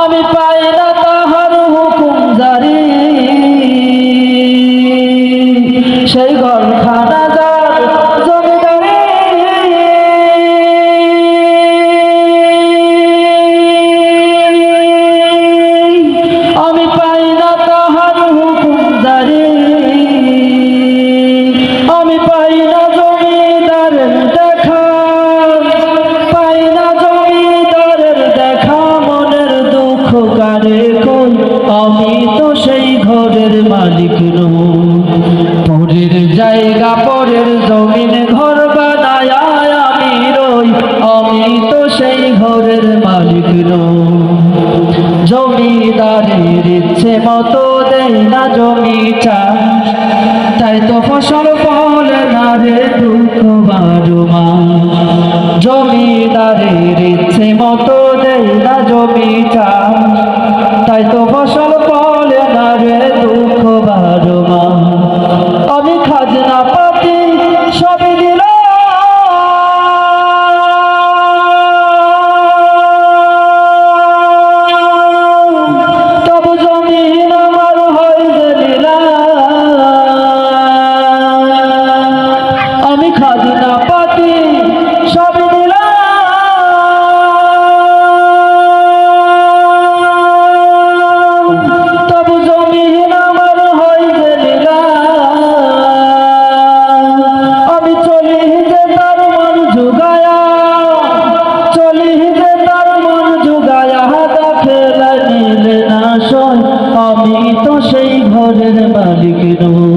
আমি পাই না তাহার হুকুম জারি, সেই ঘরখানা যার জমিদারি। আমি পাই না তাহার হুকুম জারি, আমি পাই না জমিদারের দেখা, পাই না জমিদারের দেখা। মনের দুঃখ কারে কই, আমি তো সেই ঘরের মালিক নই। পরের জায়গা পরের জমিন ঘর বানায় আমি রই, আমি তো সেই ঘরের মালিক নই। জমিদারের ইচ্ছে মতো দেয় না জমি চাষ, তাই তো ফসল ফলে না রে দুঃখ বারো মাস। জমিদারের ইচ্ছে মতো দেয় না জমি চাষ, তাই তো ফসল ফলে না রে দুঃখ বারো মাস। আমি খাজনা পাতি সবই দিলাম, তবু জমিন আমার হয় যে লীলা। আমি খাজনা পাতি সবই দিলাম, তবু জমিন আমার হয় যে লীলা। আমি চলি যে তার মন জুগায়া, চলি যে তার মন জুগায়া, দেখে নিলে না সয়, আমি তো সেই ঘরের মালিক নই।